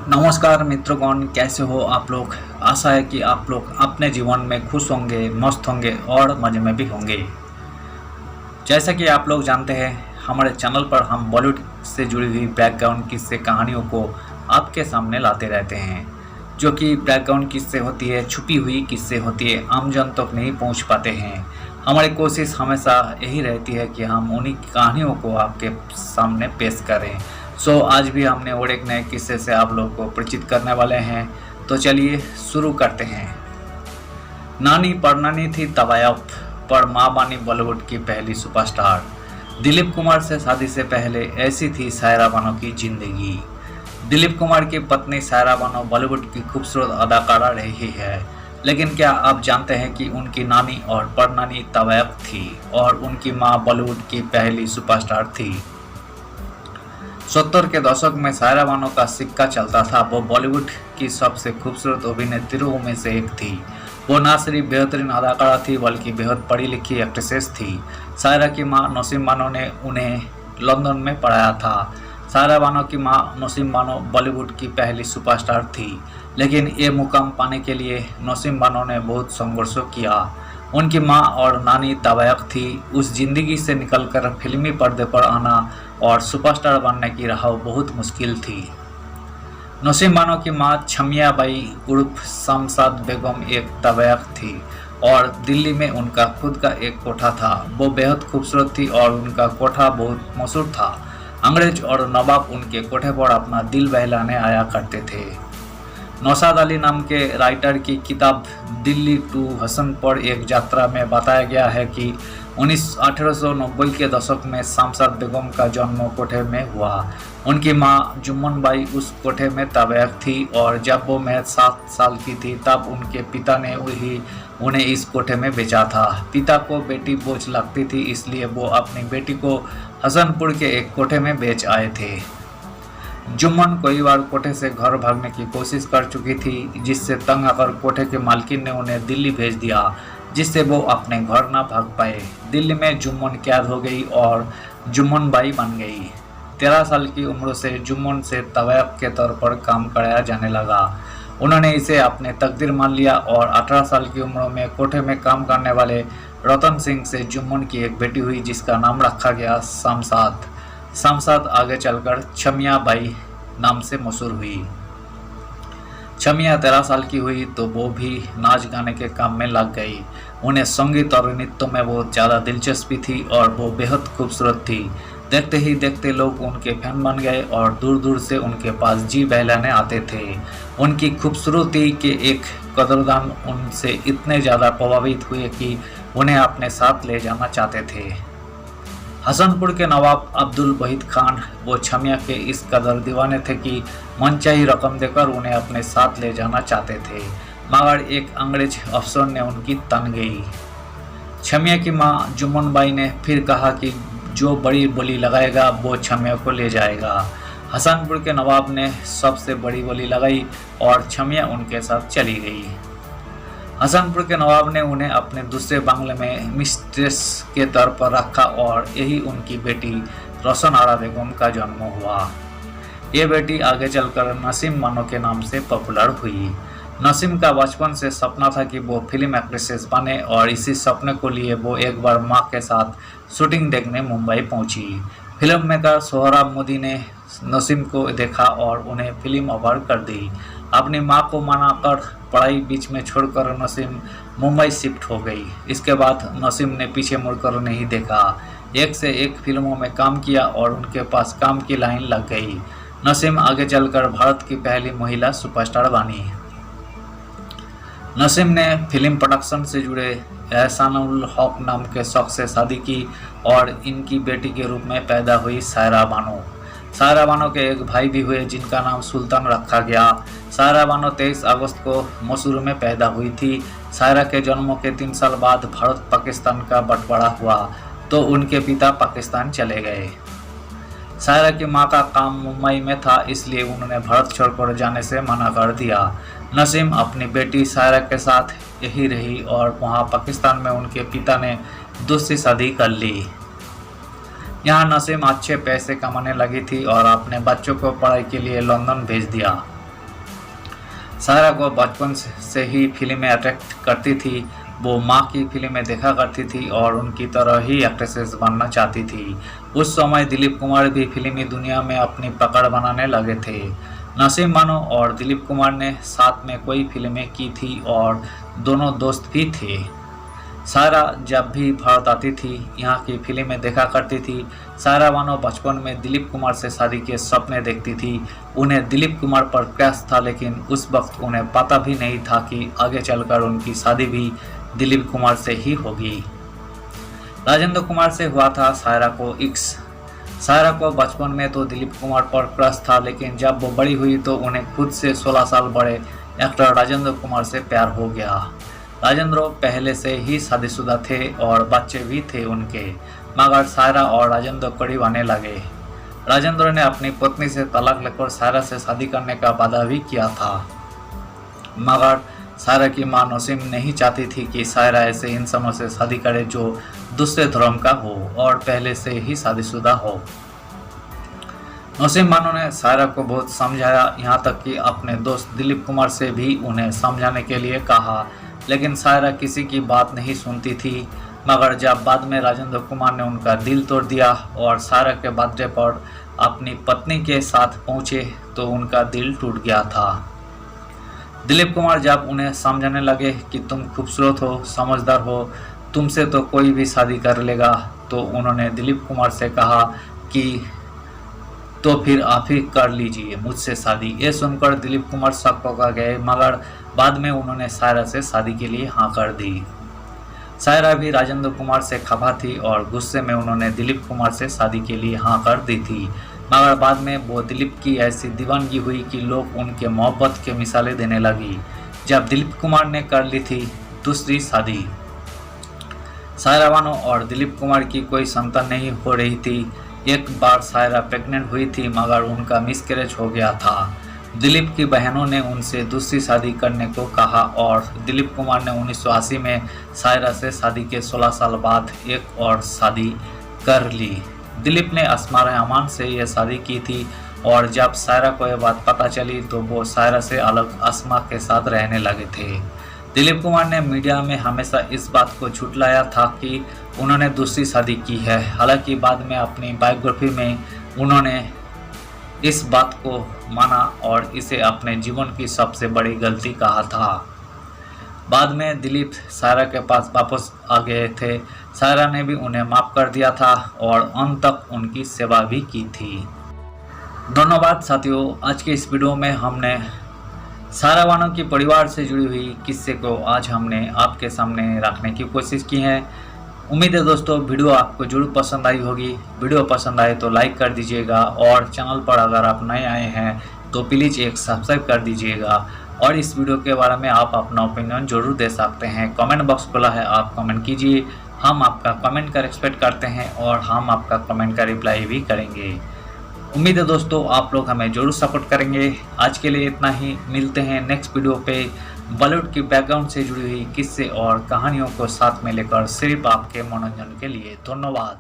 नमस्कार मित्रगण, कैसे हो आप लोग। आशा है कि आप लोग अपने जीवन में खुश होंगे, मस्त होंगे और मज़े में भी होंगे। जैसा कि आप लोग जानते हैं, हमारे चैनल पर हम बॉलीवुड से जुड़ी हुई बैकग्राउंड किस्से कहानियों को आपके सामने लाते रहते हैं। जो कि बैकग्राउंड किस्से होती है, छुपी हुई किस्से होती है, आम जन तक नहीं पहुंच पाते हैं। हमारी कोशिश हमेशा यही रहती है कि हम उन्हीं कहानियों को आपके सामने पेश करें। आज भी हमने और एक नए किस्से से आप लोग को परिचित करने वाले हैं। तो चलिए शुरू करते हैं। नानी परनानी थी तवायफ, पर माँ बानी बॉलीवुड की पहली सुपरस्टार। दिलीप कुमार से शादी से पहले ऐसी थी सायरा बानो की जिंदगी। दिलीप कुमार की पत्नी सायरा बानो बॉलीवुड की खूबसूरत अदाकारा रही है, लेकिन क्या आप जानते हैं कि उनकी नानी और परनानी तवायफ थी और उनकी माँ बॉलीवुड की पहली सुपरस्टार थी। 70 के दशक में सायरा बानो का सिक्का चलता था। वो बॉलीवुड की सबसे खूबसूरत अभिनेत्रियों में से एक थी। वो न सिर्फ बेहतरीन अदाकारा थी बल्कि बेहद पढ़ी लिखी एक्ट्रेसेस थी। सायरा की मां नसीम बानो ने उन्हें लंदन में पढ़ाया था। सायरा बानो की मां नसीम बानो बॉलीवुड की पहली सुपरस्टार थी, लेकिन ये मुकाम पाने के लिए नसीम बानो ने बहुत संघर्ष किया। उनकी मां और नानी तवायफ थी। उस जिंदगी से निकलकर फिल्मी पर्दे पर आना और सुपरस्टार बनने की राह बहुत मुश्किल थी। नसीम बानो की मां छमिया बाई उर्फ शमशाद बेगम एक तवायफ थी और दिल्ली में उनका खुद का एक कोठा था। वो बेहद खूबसूरत थी और उनका कोठा बहुत मशहूर था। अंग्रेज और नवाब उनके कोठे पर अपना दिल बहलाने आया करते थे। नौशाद अली नाम के राइटर की किताब दिल्ली टू हसनपुर एक यात्रा में बताया गया है कि 1890 के दशक में शमशाद बेगम का जन्म कोठे में हुआ। उनकी मां जुम्मन बाई उस कोठे में तवायफ थी और जब वो महज 7 साल की थी तब उनके पिता ने उन्हें इस कोठे में बेचा था। पिता को बेटी बोझ लगती थी, इसलिए वो अपनी बेटी को हसनपुर के एक कोठे में बेच आए थे। जुम्मन कई बार कोठे से घर भागने की कोशिश कर चुकी थी, जिससे तंग आकर कोठे के मालकिन ने उन्हें दिल्ली भेज दिया, जिससे वो अपने घर ना भाग पाए। दिल्ली में जुम्मन कैद हो गई और जुम्मन बाई बन गई। 13 साल की उम्र से जुम्मन से तवायफ के तौर पर काम कराया जाने लगा। उन्होंने इसे अपने तकदीर मान लिया और 18 साल की उम्र में कोठे में काम करने वाले रतन सिंह से जुम्मन की एक बेटी हुई, जिसका नाम रखा गया शमशाद। शमशाद आगे चलकर छमिया बाई नाम से मशहूर हुई। छमिया 13 साल की हुई तो वो भी नाच गाने के काम में लग गई। उन्हें संगीत और नृत्य में बहुत ज़्यादा दिलचस्पी थी और वो बेहद खूबसूरत थी। देखते ही देखते लोग उनके फैन बन गए और दूर दूर से उनके पास जी बहलाने आते थे। उनकी खूबसूरती के एक कदरदान उनसे इतने ज़्यादा प्रभावित हुए कि उन्हें अपने साथ ले जाना चाहते थे। हसनपुर के नवाब अब्दुल वहीद खान वो छमिया के इस कदर दीवाने थे कि मनचाही रकम देकर उन्हें अपने साथ ले जाना चाहते थे, मगर एक अंग्रेज अफसर ने उनकी तन गई। छमिया की मां जुम्मन बाई ने फिर कहा कि जो बड़ी बोली लगाएगा वो छमिया को ले जाएगा। हसनपुर के नवाब ने सबसे बड़ी बोली लगाई और छमिया उनके साथ चली गई। हसनपुर के नवाब ने उन्हें अपने दूसरे बंगले में मिस्ट्रेस के तौर पर रखा और यही उनकी बेटी रोशन आरा बेगम का जन्म हुआ। ये बेटी आगे चलकर नसीम बानो के नाम से पॉपुलर हुई। नसीम का बचपन से सपना था कि वो फिल्म एक्ट्रेसेस बने और इसी सपने को लिए वो एक बार मां के साथ शूटिंग देखने मुंबई पहुंची। फिल्म मेकर सोहराब मोदी ने नसीम को देखा और उन्हें फिल्म ऑफर कर दी। अपनी मां को मनाकर पढ़ाई बीच में छोड़कर नसीम मुंबई शिफ्ट हो गई। इसके बाद नसीम ने पीछे मुड़कर नहीं देखा, एक से एक फिल्मों में काम किया और उनके पास काम की लाइन लग गई। नसीम आगे चलकर भारत की पहली महिला सुपरस्टार बनी। नसीम ने फिल्म प्रोडक्शन से जुड़े एहसानुल हक नाम के शख्स से शादी की और इनकी बेटी के रूप में पैदा हुई सायरा बानो। सायरा बानो के एक भाई भी हुए जिनका नाम सुल्तान रखा गया। सायरा बानो 23 अगस्त को मसूर में पैदा हुई थी। सायरा के जन्म के 3 साल बाद भारत पाकिस्तान का बंटवारा हुआ तो उनके पिता पाकिस्तान चले गए। सायरा की मां का काम मुंबई में था, इसलिए उन्होंने भारत छोड़कर जाने से मना कर दिया। नसीम अपनी बेटी सायरा के साथ यही रही और वहां पाकिस्तान में उनके पिता ने दूसरी शादी कर ली। यहाँ नसीम अच्छे पैसे कमाने लगी थी और अपने बच्चों को पढ़ाई के लिए लंदन भेज दिया। सायरा को बचपन से ही फिल्में अट्रैक्ट करती थी। वो माँ की फिल्में देखा करती थी और उनकी तरह ही एक्ट्रेसेस बनना चाहती थी। उस समय दिलीप कुमार भी फिल्मी दुनिया में अपनी पकड़ बनाने लगे थे। नसीम मानो और दिलीप कुमार ने साथ में कई फिल्में की थी और दोनों दोस्त भी थे। सायरा जब भी भारत आती थी यहाँ की फिल्में देखा करती थी। सायरा बानो बचपन में दिलीप कुमार से शादी के सपने देखती थी। उन्हें दिलीप कुमार पर क्रश था, लेकिन उस वक्त उन्हें पता भी नहीं था कि आगे चलकर उनकी शादी भी दिलीप कुमार से ही होगी। राजेंद्र कुमार से हुआ था सायरा को इश्क। सायरा को बचपन में तो दिलीप कुमार पर क्रश था, लेकिन जब वो बड़ी हुई तो उन्हें खुद से 16 साल बड़े एक्टर राजेंद्र कुमार से प्यार हो गया। राजेंद्र पहले से ही शादीशुदा थे और बच्चे भी थे उनके, मगर सायरा और राजेंद्र करीब आने लगे। राजेंद्र ने अपनी पत्नी से तलाक लेकर सायरा से शादी करने का वादा भी किया था, मगर सायरा की मां नसीम नहीं चाहती थी कि सायरा ऐसे इंसानों से शादी करे जो दूसरे धर्म का हो और पहले से ही शादीशुदा हो। नसीम बानो ने सायरा को बहुत समझाया, यहाँ तक कि अपने दोस्त दिलीप कुमार से भी उन्हें समझाने के लिए कहा, लेकिन सायरा किसी की बात नहीं सुनती थी। मगर जब बाद में राजेंद्र कुमार ने उनका दिल तोड़ दिया और सायरा के बर्थडे पर अपनी पत्नी के साथ पहुंचे तो उनका दिल टूट गया था। दिलीप कुमार जब उन्हें समझाने लगे कि तुम खूबसूरत हो, समझदार हो, तुमसे तो कोई भी शादी कर लेगा, तो उन्होंने दिलीप कुमार से कहा कि तो फिर आप ही कर लीजिए मुझसे शादी। ये सुनकर दिलीप कुमार शक होकर गए, मगर बाद में उन्होंने सायरा से शादी के लिए हाँ कर दी। सायरा भी राजेंद्र कुमार से खफा थी और गुस्से में उन्होंने दिलीप कुमार से शादी के लिए हाँ कर दी थी, मगर बाद में वो दिलीप की ऐसी दीवानगी हुई कि लोग उनके मोहब्बत के मिसालें देने लगी। जब दिलीप कुमार ने कर ली थी दूसरी शादी, सायरा बानो और दिलीप कुमार की कोई संतान नहीं हो रही थी। एक बार सायरा प्रेग्नेंट हुई थी, मगर उनका मिसकैरेज हो गया था। दिलीप की बहनों ने उनसे दूसरी शादी करने को कहा और दिलीप कुमार ने 1980 में सायरा से शादी के 16 साल बाद एक और शादी कर ली। दिलीप ने अस्मा रहमान से यह शादी की थी और जब सायरा को यह बात पता चली तो वो सायरा से अलग अस्मा के साथ रहने लगे थे। दिलीप कुमार ने मीडिया में हमेशा इस बात को झुठलाया था कि उन्होंने दूसरी शादी की है। हालांकि बाद में अपनी बायोग्राफी में उन्होंने इस बात को माना और इसे अपने जीवन की सबसे बड़ी गलती कहा था। बाद में दिलीप सायरा के पास वापस आ गए थे। सायरा ने भी उन्हें माफ़ कर दिया था और अंत तक उनकी सेवा भी की थी। धन्यवाद साथियों, आज के इस वीडियो में हमने सायरा बानो की परिवार से जुड़ी हुई किस्से को आज हमने आपके सामने रखने की कोशिश की है। उम्मीद है दोस्तों वीडियो आपको जरूर पसंद आई होगी। वीडियो पसंद आए तो लाइक कर दीजिएगा और चैनल पर अगर आप नए आए हैं तो प्लीज़ एक सब्सक्राइब कर दीजिएगा और इस वीडियो के बारे में आप अपना ओपिनियन जरूर दे सकते हैं। कमेंट बॉक्स खुला है, आप कमेंट कीजिए। हम आपका कमेंट का रिस्पेक्ट करते हैं और हम आपका कमेंट का रिप्लाई भी करेंगे। उम्मीद है दोस्तों आप लोग हमें जरूर सपोर्ट करेंगे। आज के लिए इतना ही, मिलते हैं नेक्स्ट वीडियो पे बॉलीवुड की बैकग्राउंड से जुड़ी हुई किस्से और कहानियों को साथ में लेकर सिर्फ आपके मनोरंजन के लिए। धन्यवाद।